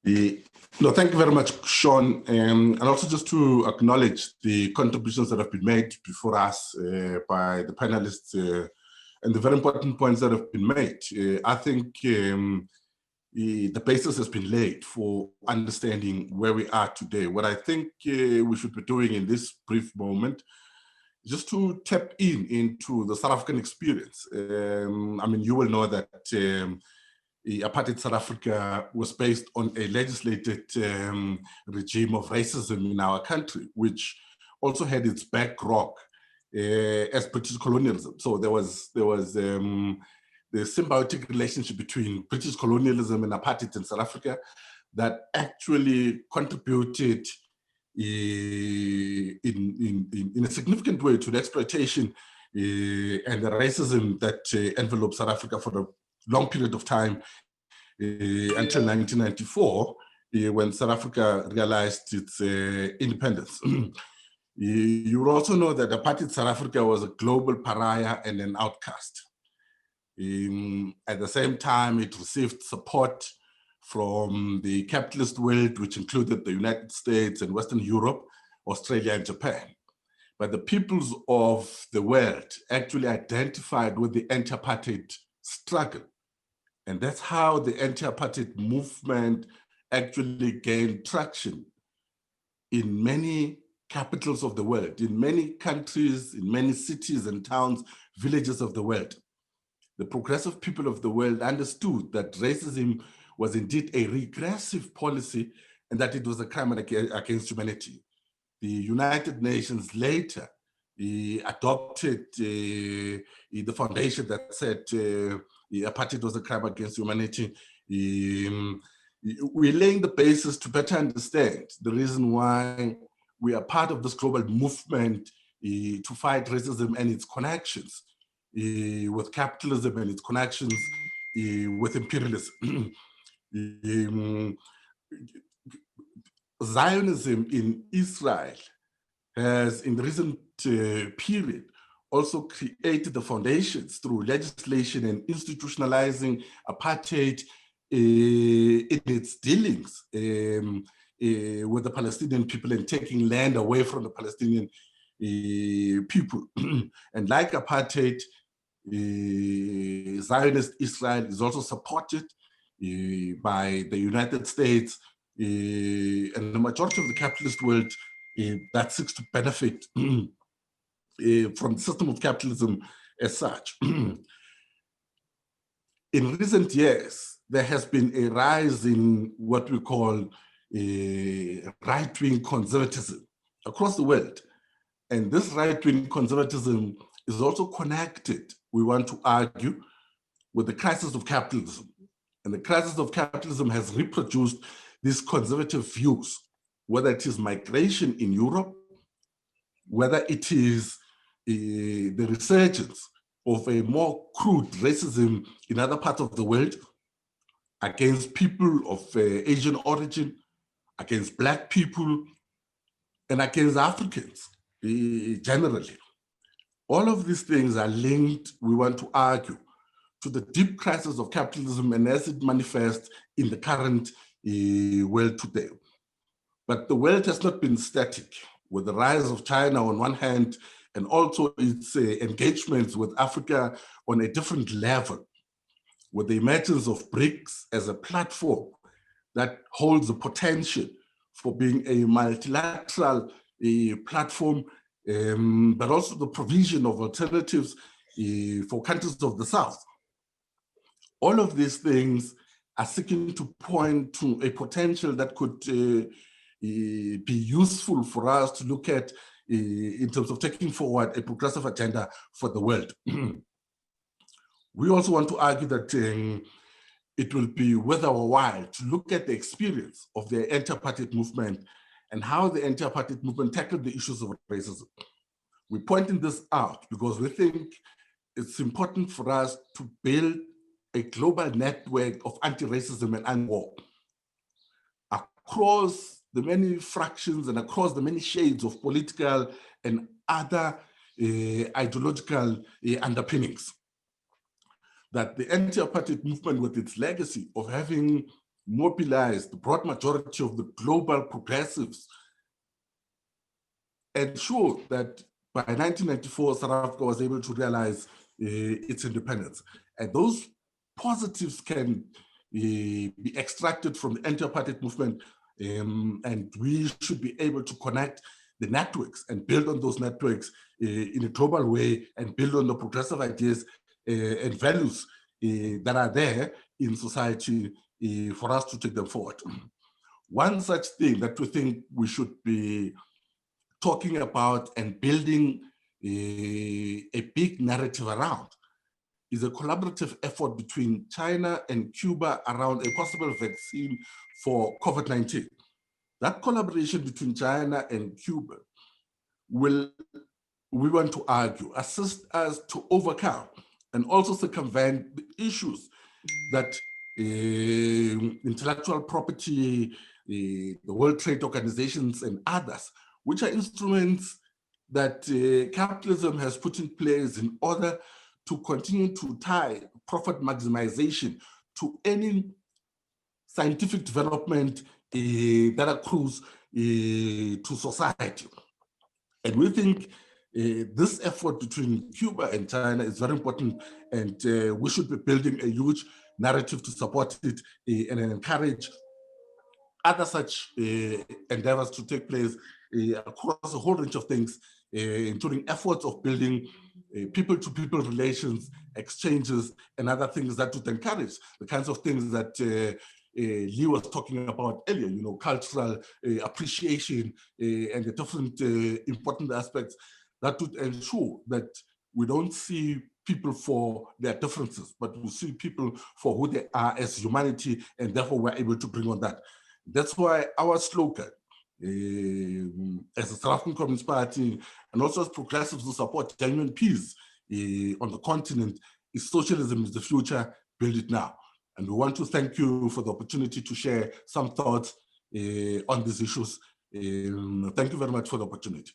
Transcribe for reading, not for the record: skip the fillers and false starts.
No, thank you very much, Sean. And also just to acknowledge the contributions that have been made before us by the panelists and the very important points that have been made. I think the basis has been laid for understanding where we are today. What I think we should be doing in this brief moment is just to tap into the South African experience. I mean, you will know that apartheid South Africa was based on a legislated regime of racism in our country, which also had its bedrock as British colonialism. So there was the symbiotic relationship between British colonialism and apartheid in South Africa that actually contributed in a significant way to the exploitation and the racism that enveloped South Africa for a long period of time until 1994, when South Africa realized its independence. You will also know that apartheid South Africa was a global pariah and an outcast. At the same time, it received support from the capitalist world, which included the United States and Western Europe, Australia and Japan. But the peoples of the world actually identified with the anti-apartheid struggle. And that's how the anti-apartheid movement actually gained traction in many capitals of the world, in many countries, in many cities and towns, villages of the world. The progressive people of the world understood that racism was indeed a regressive policy and that it was a crime against humanity. The United Nations later adopted the foundation that said apartheid was a crime against humanity. We're laying the basis to better understand the reason why we are part of this global movement to fight racism and its connections with capitalism and its connections with imperialism. Zionism in Israel has, in the recent period, also created the foundations through legislation and institutionalizing apartheid in its dealings with the Palestinian people and taking land away from the Palestinian people. And like apartheid, Zionist Israel is also supported by the United States and the majority of the capitalist world that seeks to benefit from the system of capitalism as such. In recent years, there has been a rise in what we call right-wing conservatism across the world. And this right-wing conservatism is also connected, we want to argue, with the crisis of capitalism. And the crisis of capitalism has reproduced these conservative views, whether it is migration in Europe, whether it is the resurgence of a more crude racism in other parts of the world against people of Asian origin, against Black people, and against Africans generally. All of these things are linked, we want to argue, to the deep crisis of capitalism and as it manifests in the current world today. But the world has not been static, with the rise of China on one hand, and also its engagements with Africa on a different level, with the emergence of BRICS as a platform that holds the potential for being a multilateral platform, but also the provision of alternatives for countries of the South. All of these things are seeking to point to a potential that could be useful for us to look at in terms of taking forward a progressive agenda for the world. We also want to argue that it will be worth our while to look at the experience of the anti-apartheid movement and how the anti-apartheid movement tackled the issues of racism. We're pointing this out because we think it's important for us to build a global network of anti-racism and anti-war across the many fractions and across the many shades of political and other ideological underpinnings. That the anti-apartheid movement, with its legacy of having mobilize the broad majority of the global progressives, ensure that by 1994, South Africa was able to realize its independence. And those positives can be extracted from the anti-apartheid movement, and we should be able to connect the networks and build on those networks in a global way, and build on the progressive ideas and values that are there in society for us to take them forward. One such thing that we think we should be talking about and building a big narrative around is a collaborative effort between China and Cuba around a possible vaccine for COVID-19. That collaboration between China and Cuba will, we want to argue, assist us to overcome and also circumvent the issues that intellectual property, the World Trade Organizations and others, which are instruments that capitalism has put in place in order to continue to tie profit maximization to any scientific development that accrues to society. And we think this effort between Cuba and China is very important, and we should be building a huge narrative to support it and encourage other such endeavors to take place across a whole range of things, including efforts of building people-to-people relations, exchanges, and other things that would encourage the kinds of things that Lee was talking about earlier, you know, cultural appreciation and the different important aspects that would ensure that we don't see people for their differences, but we see people for who they are as humanity, and therefore we're able to bring on that. That's why our slogan, as a South African Communist Party, and also as progressives who support genuine peace on the continent, is socialism is the future, build it now. And we want to thank you for the opportunity to share some thoughts on these issues. Thank you very much for the opportunity.